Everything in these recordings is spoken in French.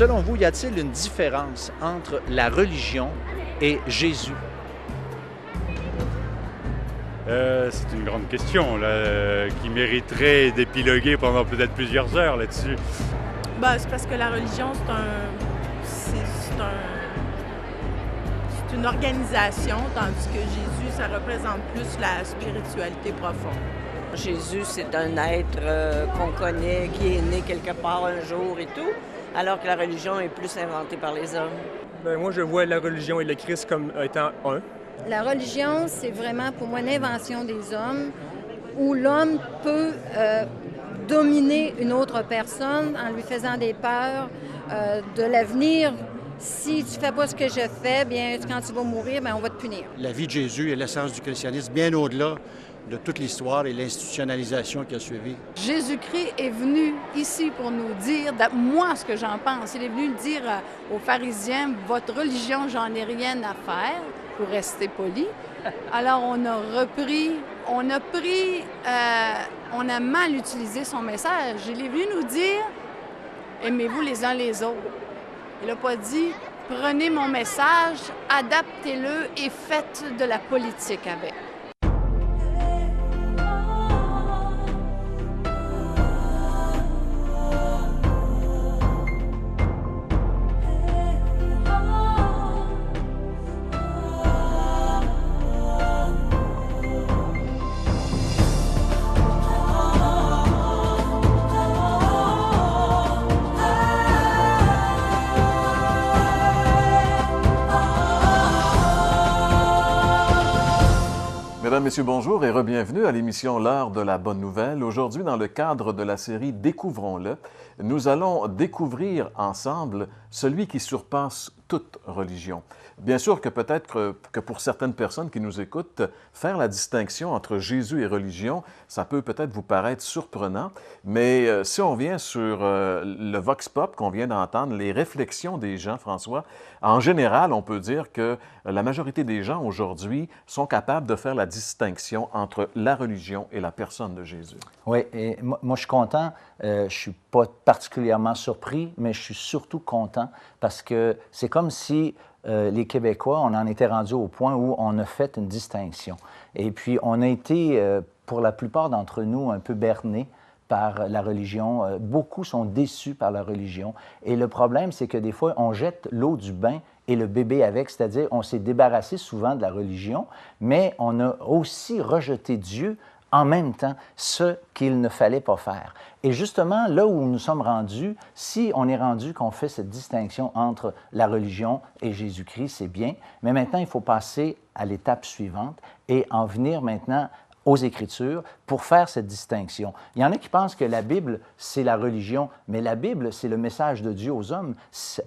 selon vous, y a-t-il une différence entre la religion et Jésus? C'est une grande question là, qui mériterait d'épiloguer pendant peut-être plusieurs heures là-dessus. C'est parce que la religion, c'est une organisation, tandis que Jésus, ça représente plus la spiritualité profonde. Jésus, c'est un être qu'on connaît, qui est né quelque part un jour et tout, alors que la religion est plus inventée par les hommes. Moi, je vois la religion et le Christ comme étant un. La religion, c'est vraiment pour moi une invention des hommes où l'homme peut dominer une autre personne en lui faisant des peurs de l'avenir. Si tu ne fais pas ce que je fais, bien, quand tu vas mourir, bien, on va te punir. La vie de Jésus est l'essence du christianisme, bien au-delà de toute l'histoire et l'institutionnalisation qui a suivi. Jésus-Christ est venu ici pour nous dire, moi, ce que j'en pense, il est venu dire aux pharisiens, votre religion, j'en ai rien à faire, pour rester poli. Alors, on a mal utilisé son message. Il est venu nous dire, aimez-vous les uns les autres. Il n'a pas dit, prenez mon message, adaptez-le et faites de la politique avec. Mesdames, Messieurs, bonjour et re-bienvenue à l'émission L'heure de la bonne nouvelle. Aujourd'hui, dans le cadre de la série Découvrons-le, nous allons découvrir ensemble celui qui surpasse toute religion. Bien sûr que peut-être que pour certaines personnes qui nous écoutent, faire la distinction entre Jésus et religion, ça peut peut-être vous paraître surprenant, mais si on vient sur le Vox Pop qu'on vient d'entendre, les réflexions des gens, François, en général, on peut dire que la majorité des gens aujourd'hui sont capables de faire la distinction entre la religion et la personne de Jésus. Oui, et moi je suis content. Je ne suis pas particulièrement surpris, mais je suis surtout content parce que c'est comme si les Québécois, on en était rendu au point où on a fait une distinction. Et puis, on a été, pour la plupart d'entre nous, un peu bernés par la religion. Beaucoup sont déçus par la religion. Et le problème, c'est que des fois, on jette l'eau du bain et le bébé avec, c'est-à-dire on s'est débarrassé souvent de la religion, mais on a aussi rejeté Dieu en même temps, ce qu'il ne fallait pas faire. Et justement, là où nous sommes rendus, si on est rendu qu'on fait cette distinction entre la religion et Jésus-Christ, c'est bien, mais maintenant, il faut passer à l'étape suivante et en venir maintenant aux Écritures pour faire cette distinction. Il y en a qui pensent que la Bible, c'est la religion, mais la Bible, c'est le message de Dieu aux hommes.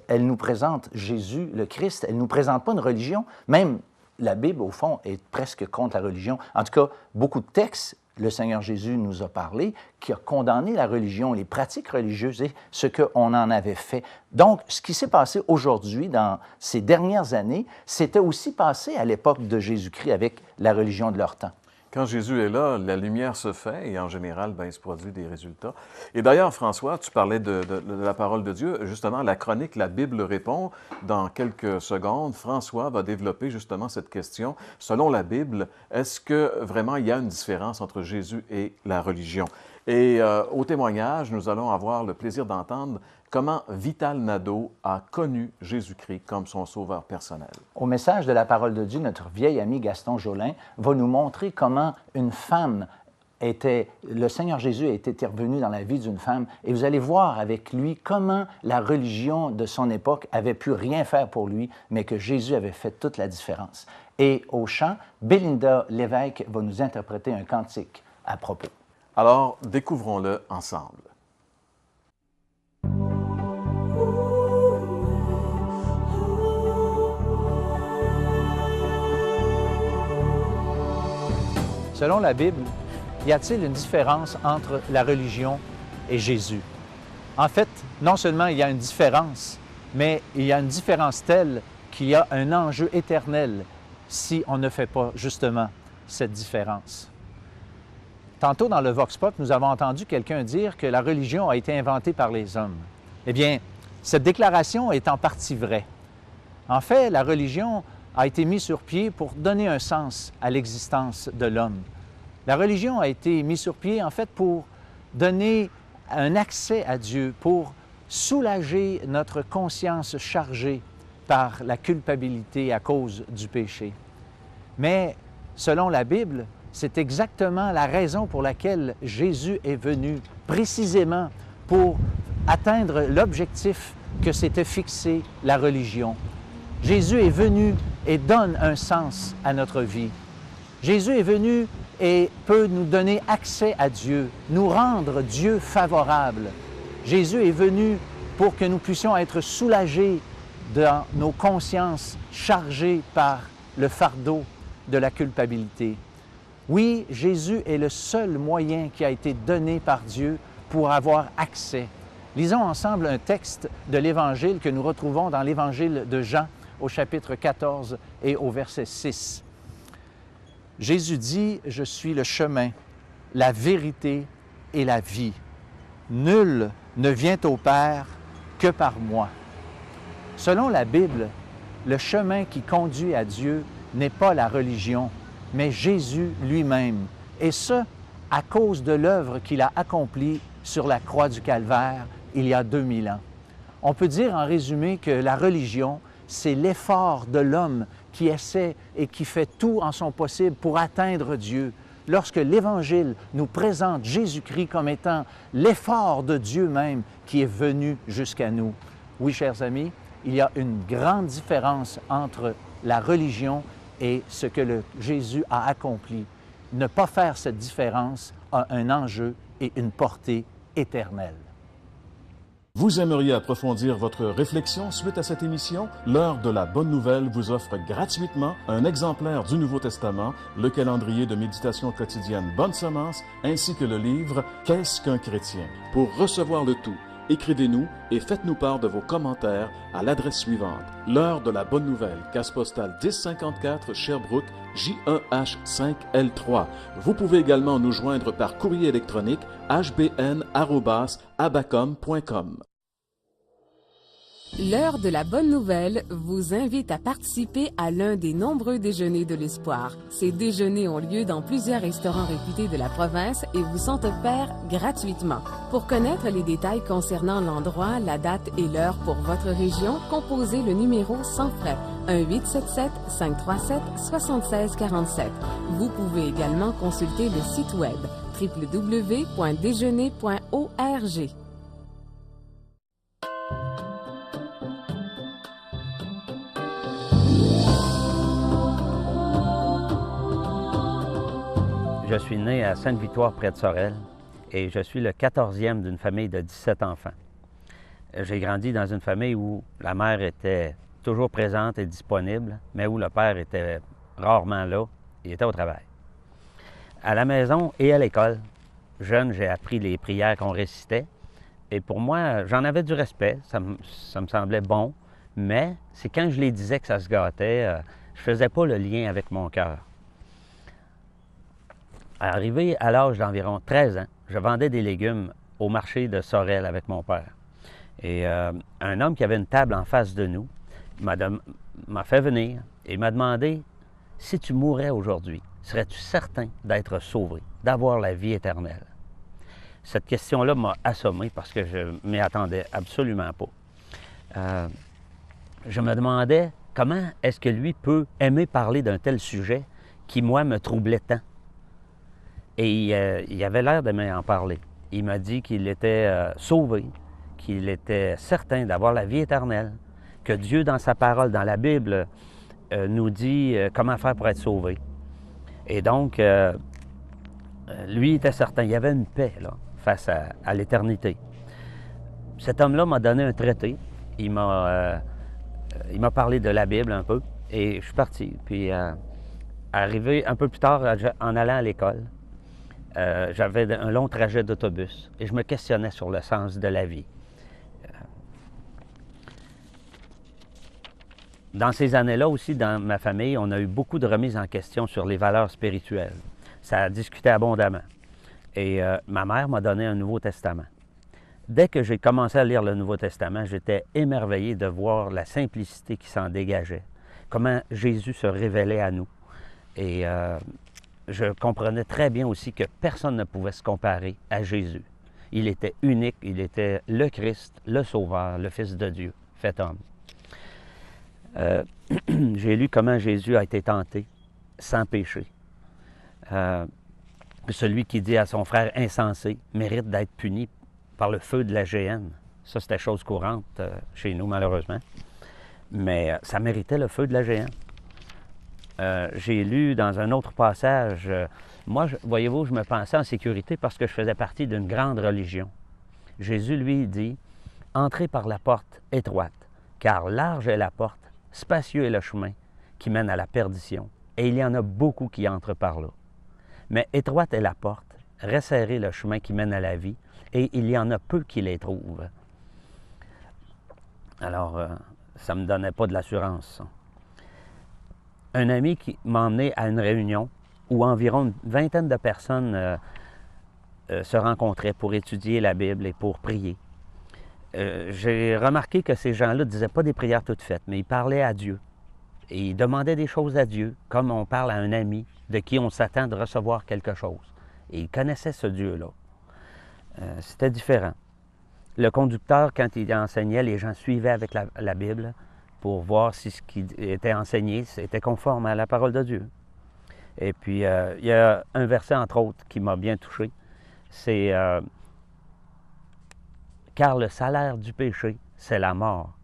Elle nous présente Jésus, le Christ, elle ne nous présente pas une religion, même la Bible, au fond, est presque contre la religion. En tout cas, beaucoup de textes, le Seigneur Jésus nous a parlé, qui a condamné la religion, les pratiques religieuses et ce qu'on en avait fait. Donc, ce qui s'est passé aujourd'hui, dans ces dernières années, c'était aussi passé à l'époque de Jésus-Christ avec la religion de leur temps. Quand Jésus est là, la lumière se fait et en général, il se produit des résultats. Et d'ailleurs, François, tu parlais de la parole de Dieu. Justement, la chronique La Bible répond. Dans quelques secondes, François va développer justement cette question. Selon la Bible, est-ce que vraiment il y a une différence entre Jésus et la religion? Et au témoignage, nous allons avoir le plaisir d'entendre comment Vital Nadeau a connu Jésus-Christ comme son sauveur personnel. Au message de la parole de Dieu, notre vieil ami Gaston Jolin va nous montrer comment une femme le Seigneur Jésus était intervenu dans la vie d'une femme et vous allez voir avec lui comment la religion de son époque avait pu rien faire pour lui, mais que Jésus avait fait toute la différence. Et au chant, Bélinda Lévesque va nous interpréter un cantique à propos. Alors, découvrons-le ensemble. Selon la Bible, y a-t-il une différence entre la religion et Jésus? En fait, non seulement il y a une différence, mais il y a une différence telle qu'il y a un enjeu éternel si on ne fait pas justement cette différence. Tantôt dans le Vox Pop, nous avons entendu quelqu'un dire que la religion a été inventée par les hommes. Eh bien, Cette déclaration est en partie vraie. En fait, la religion a été mise sur pied pour donner un sens à l'existence de l'homme. La religion a été mise sur pied, en fait, pour donner un accès à Dieu, pour soulager notre conscience chargée par la culpabilité à cause du péché. Mais, selon la Bible, c'est exactement la raison pour laquelle Jésus est venu, précisément pour atteindre l'objectif que s'était fixé la religion. Jésus est venu et donne un sens à notre vie. Jésus est venu et peut nous donner accès à Dieu, nous rendre Dieu favorable. Jésus est venu pour que nous puissions être soulagés dans nos consciences chargées par le fardeau de la culpabilité. Oui, Jésus est le seul moyen qui a été donné par Dieu pour avoir accès. Lisons ensemble un texte de l'Évangile que nous retrouvons dans l'Évangile de Jean au chapitre 14 et au verset 6. Jésus dit, « Je suis le chemin, la vérité et la vie. Nul ne vient au Père que par moi. » Selon la Bible, le chemin qui conduit à Dieu n'est pas la religion, mais Jésus lui-même, et ce, à cause de l'œuvre qu'il a accomplie sur la croix du Calvaire il y a 2000 ans. On peut dire en résumé que la religion, c'est l'effort de l'homme qui essaie et qui fait tout en son possible pour atteindre Dieu. Lorsque l'Évangile nous présente Jésus-Christ comme étant l'effort de Dieu même qui est venu jusqu'à nous. Oui, chers amis, il y a une grande différence entre la religion et ce que Jésus a accompli. Ne pas faire cette différence a un enjeu et une portée éternelle. Vous aimeriez approfondir votre réflexion suite à cette émission? L'Heure de la Bonne Nouvelle vous offre gratuitement un exemplaire du Nouveau Testament, le calendrier de méditation quotidienne Bonne Semence, ainsi que le livre Qu'est-ce qu'un chrétien? Pour recevoir le tout, écrivez-nous et faites-nous part de vos commentaires à l'adresse suivante. L'Heure de la Bonne Nouvelle, case postale 1054 Sherbrooke, J1H5L3. Vous pouvez également nous joindre par courrier électronique hbn@abacom.com. L'Heure de la Bonne Nouvelle vous invite à participer à l'un des nombreux déjeuners de l'espoir. Ces déjeuners ont lieu dans plusieurs restaurants réputés de la province et vous sont offerts gratuitement. Pour connaître les détails concernant l'endroit, la date et l'heure pour votre région, composez le numéro sans frais 1-877-537-7647. Vous pouvez également consulter le site web www.déjeuner.org. Je suis né à Sainte-Victoire, près de Sorel, et je suis le 14e d'une famille de 17 enfants. J'ai grandi dans une famille où la mère était toujours présente et disponible, mais où le père était rarement là, il était au travail. À la maison et à l'école, jeune, j'ai appris les prières qu'on récitait, et pour moi, j'en avais du respect, ça me semblait bon, mais c'est quand je les disais que ça se gâtait, je faisais pas le lien avec mon cœur. Arrivé à l'âge d'environ 13 ans, je vendais des légumes au marché de Sorel avec mon père. Et un homme qui avait une table en face de nous m'a fait venir et m'a demandé « Si tu mourais aujourd'hui, serais-tu certain d'être sauvé, d'avoir la vie éternelle? » Cette question-là m'a assommé parce que je ne m'y attendais absolument pas. Je me demandais comment est-ce que lui peut aimer parler d'un tel sujet qui, moi, me troublait tant. Et il avait l'air de m'en parler. Il m'a dit qu'il était sauvé, qu'il était certain d'avoir la vie éternelle, que Dieu, dans sa parole, dans la Bible, nous dit comment faire pour être sauvé. Et donc, lui était certain. Il y avait une paix là, face à l'éternité. Cet homme-là m'a donné un traité. Il m'a parlé de la Bible un peu. Et je suis parti. Puis, arrivé un peu plus tard, en allant à l'école, j'avais un long trajet d'autobus et je me questionnais sur le sens de la vie. Dans ces années-là aussi, dans ma famille, on a eu beaucoup de remises en question sur les valeurs spirituelles. Ça a discuté abondamment. Et ma mère m'a donné un Nouveau Testament. Dès que j'ai commencé à lire le Nouveau Testament, j'étais émerveillé de voir la simplicité qui s'en dégageait, comment Jésus se révélait à nous. Et je comprenais très bien aussi que personne ne pouvait se comparer à Jésus. Il était unique, il était le Christ, le Sauveur, le Fils de Dieu, fait homme. J'ai lu comment Jésus a été tenté sans péché. Celui qui dit à son frère insensé mérite d'être puni par le feu de la géhenne. Ça, c'était chose courante chez nous, malheureusement. Mais ça méritait le feu de la géhenne. J'ai lu dans un autre passage, moi, voyez-vous, je me pensais en sécurité parce que je faisais partie d'une grande religion. Jésus, lui, dit, « Entrez par la porte étroite, car large est la porte, spacieux est le chemin qui mène à la perdition, et il y en a beaucoup qui entrent par là. Mais étroite est la porte, resserré le chemin qui mène à la vie, et il y en a peu qui les trouvent. » Alors, ça ne me donnait pas de l'assurance, ça. Un ami qui m'a emmené à une réunion où environ une vingtaine de personnes se rencontraient pour étudier la Bible et pour prier. J'ai remarqué que ces gens-là ne disaient pas des prières toutes faites, mais ils parlaient à Dieu. Et ils demandaient des choses à Dieu, comme on parle à un ami de qui on s'attend de recevoir quelque chose. Et ils connaissaient ce Dieu-là. C'était différent. Le conducteur, quand il enseignait, les gens suivaient avec la Bible pour voir si ce qui était enseigné était conforme à la parole de Dieu. Et puis, il y a un verset, entre autres, qui m'a bien touché. C'est « Car le salaire du péché, c'est la mort,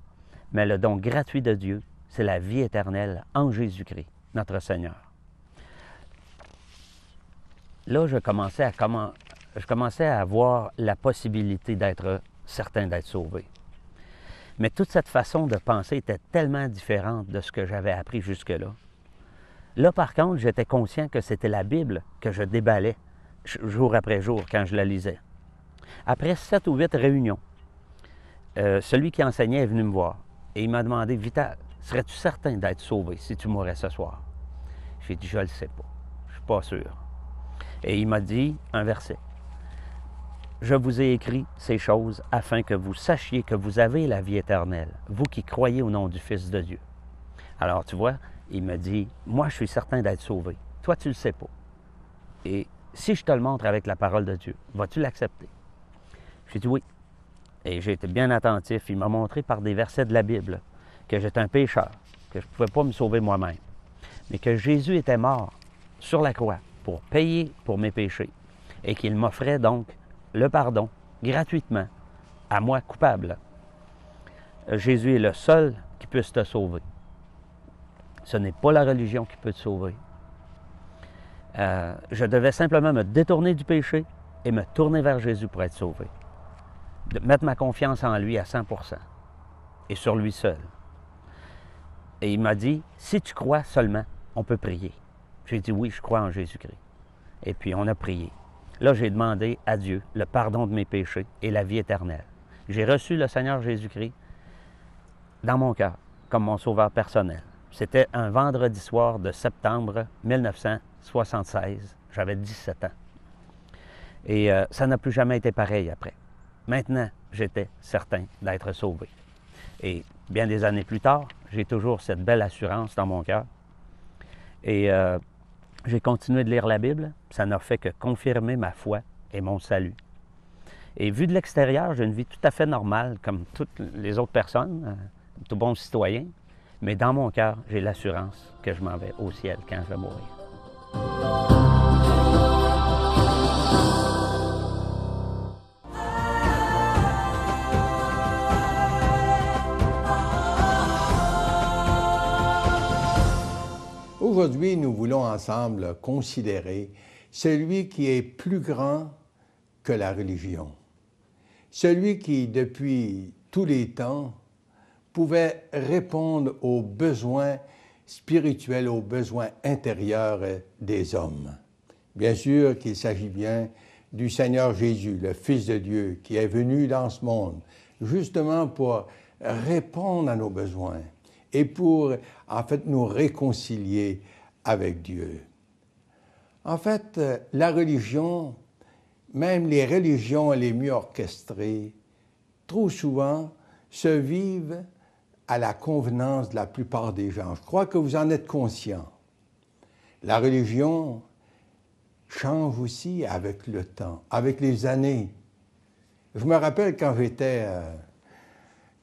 mais le don gratuit de Dieu, c'est la vie éternelle en Jésus-Christ, notre Seigneur. » Là, je commençais à voir la possibilité d'être certain d'être sauvé. Mais toute cette façon de penser était tellement différente de ce que j'avais appris jusque-là. Là, par contre, j'étais conscient que c'était la Bible que je déballais jour après jour quand je la lisais. Après 7 ou 8 réunions, celui qui enseignait est venu me voir et il m'a demandé « Vital, serais-tu certain d'être sauvé si tu mourais ce soir? » J'ai dit « Je ne le sais pas, je ne suis pas sûr. » Et il m'a dit un verset. « Je vous ai écrit ces choses afin que vous sachiez que vous avez la vie éternelle, vous qui croyez au nom du Fils de Dieu. » Alors, tu vois, il me dit, « Moi, je suis certain d'être sauvé. Toi, tu ne le sais pas. Et si je te le montre avec la parole de Dieu, vas-tu l'accepter? » J'ai dit « Oui. » Et j'ai été bien attentif. Il m'a montré par des versets de la Bible que j'étais un pécheur, que je ne pouvais pas me sauver moi-même, mais que Jésus était mort sur la croix pour payer pour mes péchés et qu'il m'offrait donc le pardon gratuitement à moi coupable. Jésus est le seul qui puisse te sauver. Ce n'est pas la religion qui peut te sauver. Je devais simplement me détourner du péché et me tourner vers Jésus pour être sauvé. De mettre ma confiance en lui à 100% et sur lui seul. Et il m'a dit, si tu crois seulement, on peut prier. J'ai dit oui, je crois en Jésus-Christ. Et puis on a prié. Là, j'ai demandé à Dieu le pardon de mes péchés et la vie éternelle. J'ai reçu le Seigneur Jésus-Christ dans mon cœur comme mon sauveur personnel. C'était un vendredi soir de septembre 1976. J'avais 17 ans. Et ça n'a plus jamais été pareil après. Maintenant, j'étais certain d'être sauvé. Et bien des années plus tard, j'ai toujours cette belle assurance dans mon cœur. Et j'ai continué de lire la Bible. Ça n'a fait que confirmer ma foi et mon salut. Et vu de l'extérieur, j'ai une vie tout à fait normale, comme toutes les autres personnes, tout bon citoyen. Mais dans mon cœur, j'ai l'assurance que je m'en vais au ciel quand je vais mourir. Aujourd'hui, nous voulons ensemble considérer celui qui est plus grand que la religion. Celui qui, depuis tous les temps, pouvait répondre aux besoins spirituels, aux besoins intérieurs des hommes. Bien sûr qu'il s'agit bien du Seigneur Jésus, le Fils de Dieu, qui est venu dans ce monde justement pour répondre à nos besoins et pour, en fait, nous réconcilier avec Dieu. En fait, la religion, même les religions les mieux orchestrées, trop souvent, se vivent à la convenance de la plupart des gens. Je crois que vous en êtes conscients. La religion change aussi avec le temps, avec les années. Je me rappelle quand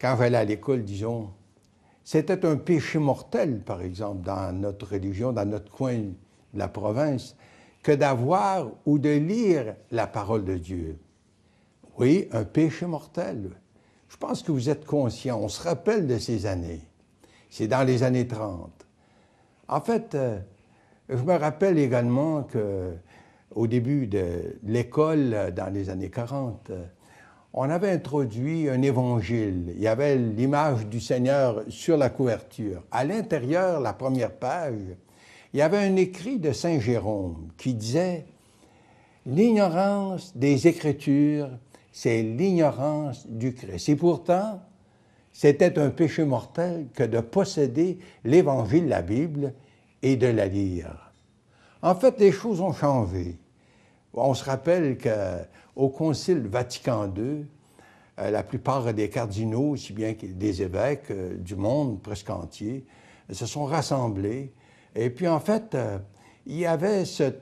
j'allais à l'école, disons, c'était un péché mortel, par exemple, dans notre religion, dans notre coin de la province, que d'avoir ou de lire la parole de Dieu. Oui, un péché mortel. Je pense que vous êtes conscients. On se rappelle de ces années. C'est dans les années 30. En fait, je me rappelle également qu'au début de l'école, dans les années 40, on avait introduit un évangile. Il y avait l'image du Seigneur sur la couverture. À l'intérieur, la première page, il y avait un écrit de Saint Jérôme qui disait « L'ignorance des Écritures, c'est l'ignorance du Christ. » Et pourtant, c'était un péché mortel que de posséder l'Évangile, la Bible, et de la lire. En fait, les choses ont changé. On se rappelle qu'au Concile Vatican II, la plupart des cardinaux, aussi bien que des évêques du monde presque entier, se sont rassemblés. Et puis, en fait, il y avait ce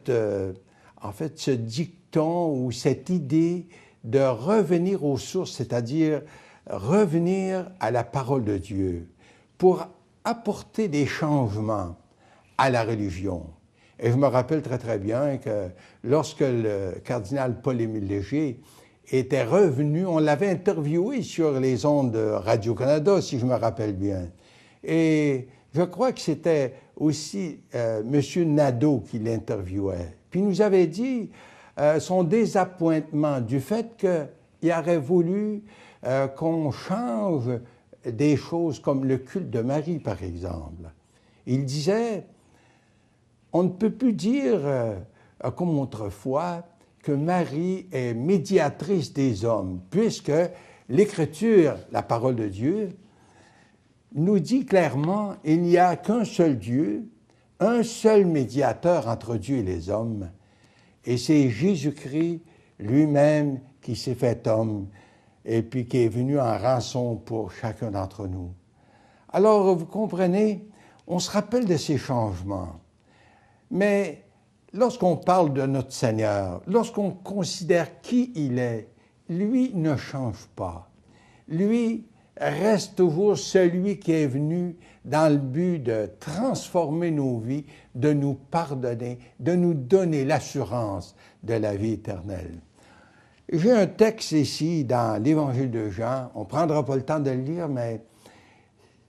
dicton ou cette idée de revenir aux sources, c'est-à-dire revenir à la parole de Dieu pour apporter des changements à la religion. Et je me rappelle très, très bien que lorsque le cardinal Paul-Émile Léger était revenu, on l'avait interviewé sur les ondes de Radio-Canada, si je me rappelle bien. Et je crois que c'était aussi M. Nadeau qui l'interviewait. Puis il nous avait dit son désappointement du fait qu'il aurait voulu qu'on change des choses comme le culte de Marie, par exemple. Il disait, on ne peut plus dire, comme autrefois, que Marie est médiatrice des hommes, puisque l'Écriture, la parole de Dieu, nous dit clairement il n'y a qu'un seul Dieu, un seul médiateur entre Dieu et les hommes, et c'est Jésus-Christ lui-même qui s'est fait homme et puis qui est venu en rançon pour chacun d'entre nous. Alors, vous comprenez, on se rappelle de ces changements, mais lorsqu'on parle de notre Seigneur, lorsqu'on considère qui il est, lui ne change pas. Lui reste toujours celui qui est venu dans le but de transformer nos vies, de nous pardonner, de nous donner l'assurance de la vie éternelle. J'ai un texte ici dans l'Évangile de Jean, on ne prendra pas le temps de le lire, mais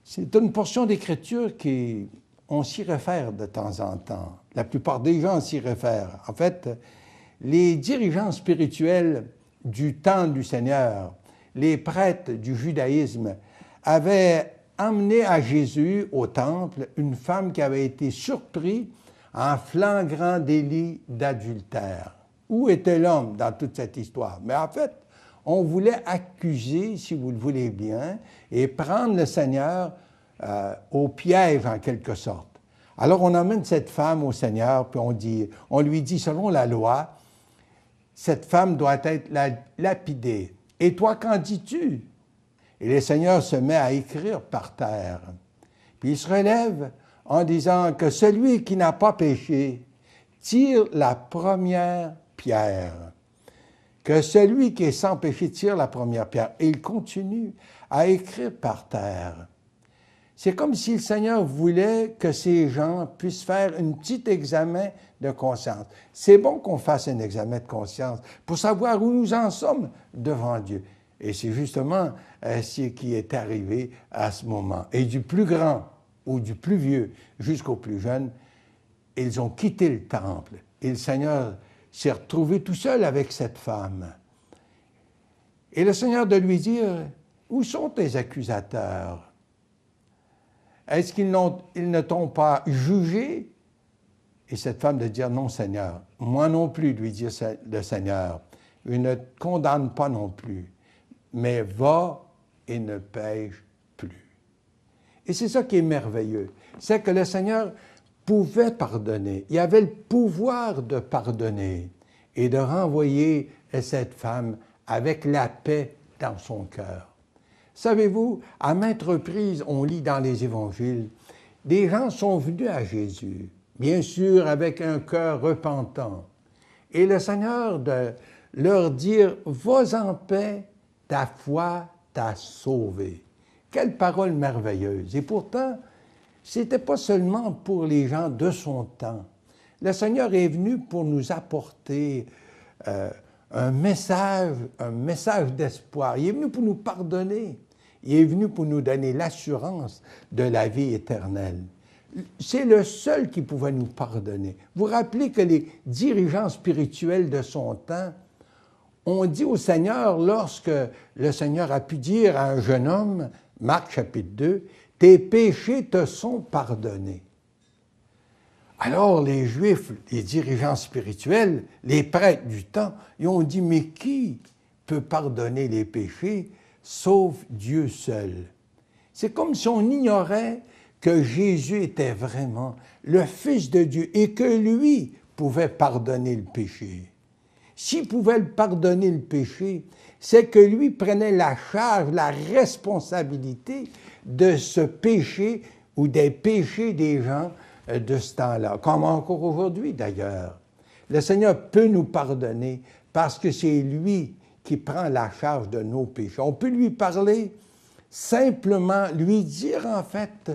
c'est une portion d'Écriture on s'y réfère de temps en temps. La plupart des gens s'y réfèrent. En fait, les dirigeants spirituels du temps du Seigneur, les prêtres du judaïsme, avaient emmené à Jésus au temple une femme qui avait été surprise en flagrant délit d'adultère. Où était l'homme dans toute cette histoire? Mais en fait, on voulait accuser, si vous le voulez bien, et prendre le Seigneur au piège, en quelque sorte. Alors, on emmène cette femme au Seigneur, puis on lui dit, selon la loi, cette femme doit être lapidée. Et toi, qu'en dis-tu? Et le Seigneur se met à écrire par terre. Puis il se relève en disant que celui qui n'a pas péché tire la première pierre. Que celui qui est sans péché tire la première pierre. Et il continue à écrire par terre. C'est comme si le Seigneur voulait que ces gens puissent faire un petit examen de conscience. C'est bon qu'on fasse un examen de conscience pour savoir où nous en sommes devant Dieu. Et c'est justement ce qui est arrivé à ce moment. Et du plus grand ou du plus vieux jusqu'au plus jeune, ils ont quitté le temple. Et le Seigneur s'est retrouvé tout seul avec cette femme. Et le Seigneur de lui dire, « Où sont tes accusateurs? Est-ce qu'ils ne t'ont pas jugé? » Et cette femme de dire, « Non, Seigneur, moi non plus, lui dit le Seigneur, je ne te condamne pas non plus, mais va et ne pêche plus. » Et c'est ça qui est merveilleux, c'est que le Seigneur pouvait pardonner, il avait le pouvoir de pardonner et de renvoyer cette femme avec la paix dans son cœur. Savez-vous, à maintes reprises, on lit dans les évangiles, des gens sont venus à Jésus, bien sûr avec un cœur repentant. Et le Seigneur de leur dire, « Va en paix, ta foi t'a sauvé. » Quelle parole merveilleuse! Et pourtant, ce n'était pas seulement pour les gens de son temps. Le Seigneur est venu pour nous apporter un message d'espoir. Il est venu pour nous pardonner. Il est venu pour nous donner l'assurance de la vie éternelle. C'est le seul qui pouvait nous pardonner. Vous vous rappelez que les dirigeants spirituels de son temps ont dit au Seigneur, lorsque le Seigneur a pu dire à un jeune homme, Marc chapitre 2, « Tes péchés te sont pardonnés. » Alors les Juifs, les dirigeants spirituels, les prêtres du temps, ils ont dit, « Mais qui peut pardonner les péchés sauf Dieu seul? » C'est comme si on ignorait que Jésus était vraiment le Fils de Dieu et que lui pouvait pardonner le péché. S'il pouvait pardonner le péché, c'est que lui prenait la charge, la responsabilité de ce péché ou des péchés des gens de ce temps-là, comme encore aujourd'hui d'ailleurs. Le Seigneur peut nous pardonner parce que c'est lui qui prend la charge de nos péchés. On peut lui parler simplement, lui dire en fait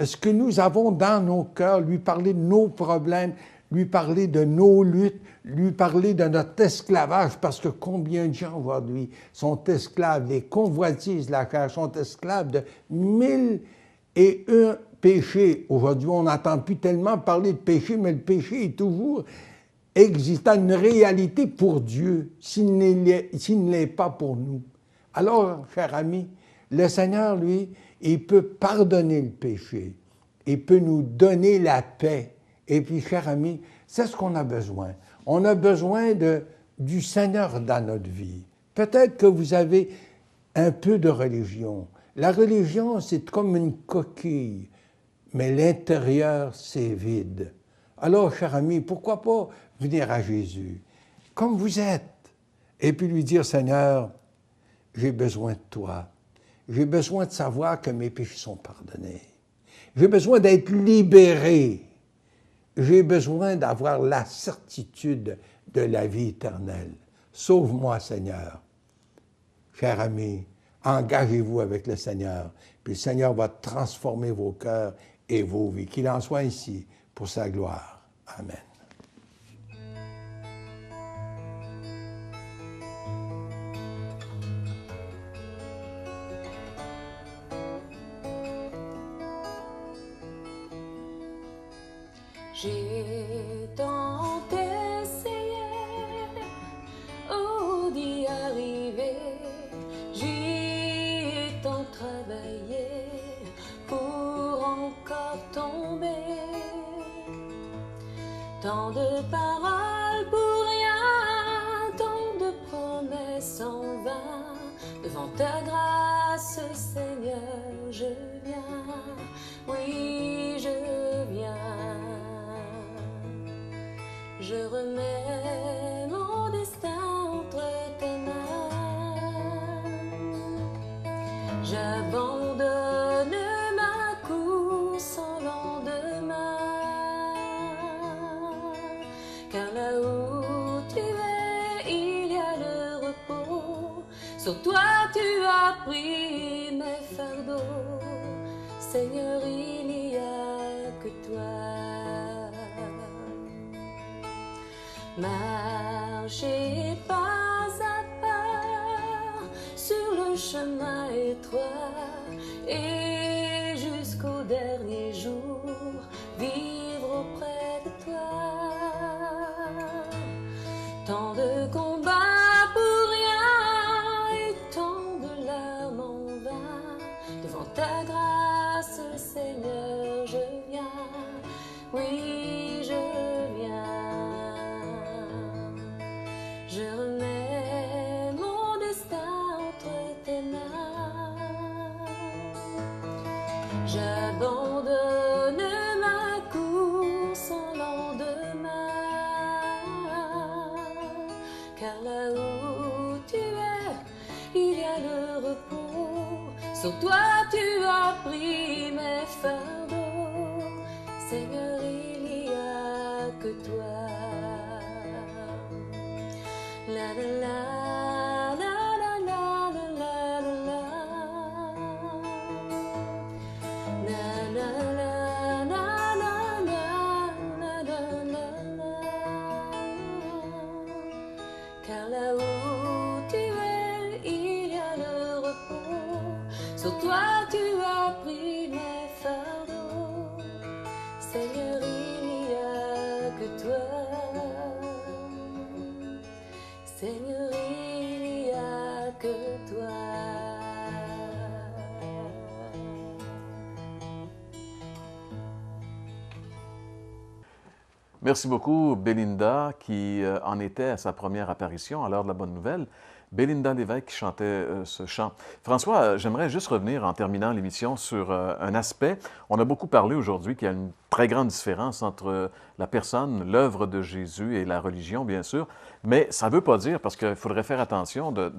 ce que nous avons dans nos cœurs, lui parler de nos problèmes, lui parler de nos luttes, lui parler de notre esclavage, parce que combien de gens aujourd'hui sont esclaves, les convoitises de la chair, sont esclaves de 1001 péchés. Aujourd'hui, on n'entend plus tellement parler de péché, mais le péché est toujours existant, une réalité pour Dieu, s'il ne l'est pas pour nous. Alors, cher ami, le Seigneur, lui, il peut pardonner le péché, il peut nous donner la paix. Et puis, cher ami, c'est ce qu'on a besoin. On a besoin du Seigneur dans notre vie. Peut-être que vous avez un peu de religion. La religion, c'est comme une coquille, mais l'intérieur, c'est vide. Alors, cher ami, pourquoi pas venir à Jésus, comme vous êtes, et puis lui dire, Seigneur, j'ai besoin de toi. J'ai besoin de savoir que mes péchés sont pardonnés. J'ai besoin d'être libéré. J'ai besoin d'avoir la certitude de la vie éternelle. Sauve-moi, Seigneur. Cher ami, engagez-vous avec le Seigneur, puis le Seigneur va transformer vos cœurs et vos vies. Qu'il en soit ainsi pour sa gloire. Amen. J'ai tant essayé d'y arriver, j'ai tant travaillé pour encore tomber. Tant de paroles pour rien, tant de promesses en vain. Devant ta grâce, Seigneur, je viens, oui, je viens. Je remets mon destin entre tes mains. J'abandonne ma course sans lendemain. Car là où tu es, il y a le repos. Sur toi tu as pris mes fardeaux. Seigneur, il n'y a que toi. Marcher pas à pas sur le chemin étroit et jusqu'au dernier jour vivre auprès de toi. Tant de combats pour rien et tant de larmes en vain. Devant ta grâce, Seigneur, je viens. Oui, je viens. Je remets mon destin entre tes mains. J'abandonne ma course sans lendemain. Car là où tu es, il y a le repos. Sur toi tu as pris mes fardeaux. Seigneur, il n'y a que toi. La la la. Car là où tu es, il y a le repos. Sur toi tu as pris mes fardeaux. Seigneur, il n'y a que toi. Seigneur, il n'y a que toi. Merci beaucoup, Belinda, qui en était à sa première apparition à l'heure de la bonne nouvelle. Belinda Lévesque qui chantait ce chant. François, j'aimerais juste revenir en terminant l'émission sur un aspect. On a beaucoup parlé aujourd'hui qu'il y a une très grande différence entre la personne, l'œuvre de Jésus et la religion, bien sûr. Mais ça ne veut pas dire, parce qu'il faudrait faire attention de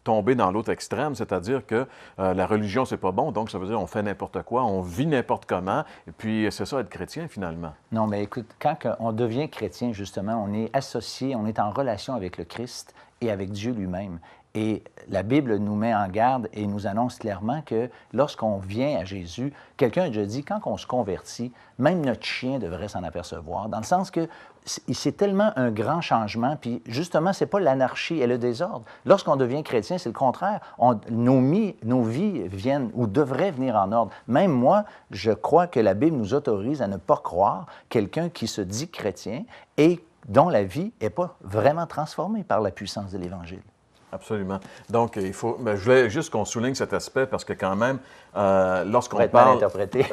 tomber dans l'autre extrême, c'est-à-dire que la religion, c'est pas bon, donc ça veut dire on fait n'importe quoi, on vit n'importe comment, et puis c'est ça être chrétien, finalement. Non, mais écoute, quand on devient chrétien, justement, on est associé, on est en relation avec le Christ et avec Dieu lui-même. Et la Bible nous met en garde et nous annonce clairement que lorsqu'on vient à Jésus, quelqu'un a déjà dit, quand on se convertit, même notre chien devrait s'en apercevoir, dans le sens que c'est tellement un grand changement, puis justement, c'est pas l'anarchie et le désordre. Lorsqu'on devient chrétien, c'est le contraire. Nos vies viennent ou devraient venir en ordre. Même moi, je crois que la Bible nous autorise à ne pas croire quelqu'un qui se dit chrétien et dont la vie n'est pas vraiment transformée par la puissance de l'Évangile. Absolument. Donc, il faut. Je voulais juste qu'on souligne cet aspect parce que quand même, lorsqu'on mal parle, interprété.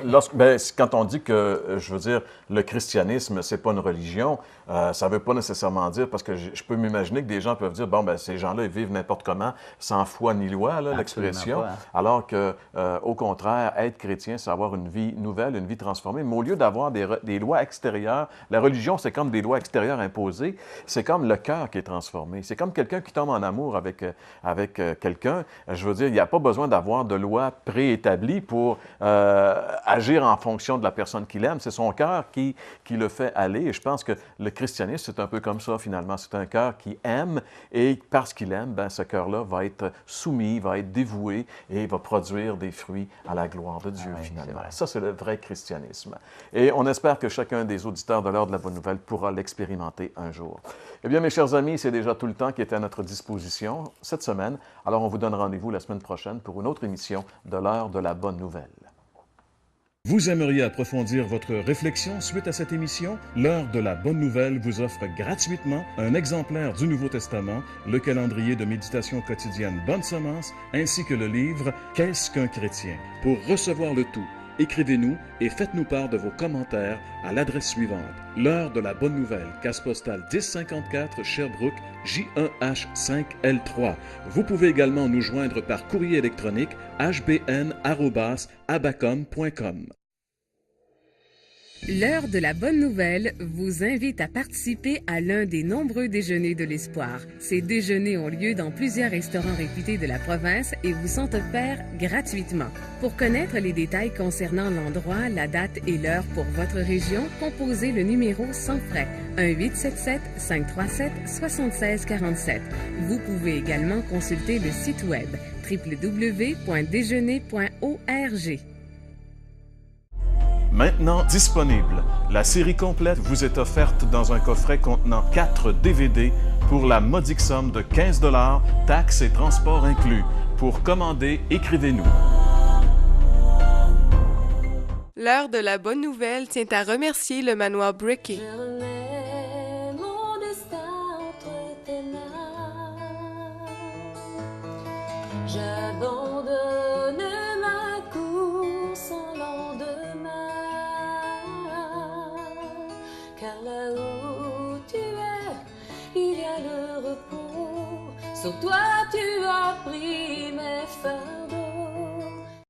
Quand on dit que, je veux dire, le christianisme, c'est pas une religion, ça veut pas nécessairement dire, parce que je peux m'imaginer que des gens peuvent dire, bon, ben ces gens-là, ils vivent n'importe comment, sans foi ni loi, là, l'expression, pas, hein. Alors que, au contraire, être chrétien, c'est avoir une vie nouvelle, une vie transformée. Mais au lieu d'avoir des lois extérieures, la religion, c'est comme des lois extérieures imposées, c'est comme le cœur qui est transformé. C'est comme quelqu'un qui tombe en amour avec quelqu'un. Je veux dire, il n'y a pas besoin d'avoir de lois préétablies pour agir en fonction de la personne qu'il aime. C'est son cœur qui le fait aller. Et je pense que le christianisme, c'est un peu comme ça, finalement. C'est un cœur qui aime et parce qu'il aime, ben, ce cœur-là va être soumis, va être dévoué et va produire des fruits à la gloire de Dieu, finalement. Ça, c'est le vrai christianisme. Et on espère que chacun des auditeurs de l'Heure de la Bonne Nouvelle pourra l'expérimenter un jour. Eh bien, mes chers amis, c'est déjà tout le temps qui est à notre disposition cette semaine. Alors, on vous donne rendez-vous la semaine prochaine pour une autre émission de l'Heure de la Bonne Nouvelle. Vous aimeriez approfondir votre réflexion suite à cette émission? L'Heure de la Bonne Nouvelle vous offre gratuitement un exemplaire du Nouveau Testament, le calendrier de méditation quotidienne Bonne Semence, ainsi que le livre Qu'est-ce qu'un chrétien? Pour recevoir le tout, écrivez-nous et faites-nous part de vos commentaires à l'adresse suivante. L'Heure de la Bonne Nouvelle, case postale 1054 Sherbrooke, J1H5L3. Vous pouvez également nous joindre par courrier électronique hbn@abacom.com. L'Heure de la Bonne Nouvelle vous invite à participer à l'un des nombreux déjeuners de l'espoir. Ces déjeuners ont lieu dans plusieurs restaurants réputés de la province et vous sont offerts gratuitement. Pour connaître les détails concernant l'endroit, la date et l'heure pour votre région, composez le numéro sans frais 1-877-537-7647. Vous pouvez également consulter le site web www.déjeuner.org. Maintenant disponible, la série complète vous est offerte dans un coffret contenant 4 DVD pour la modique somme de 15 $, taxes et transports inclus. Pour commander, écrivez-nous. L'Heure de la Bonne Nouvelle tient à remercier le manoir Brickey. Mon destin entre tes mains. J'abandonne ma course en lendemain. Car là où tu es, il y a le repos. Sur toi tu as pris mes fardeaux.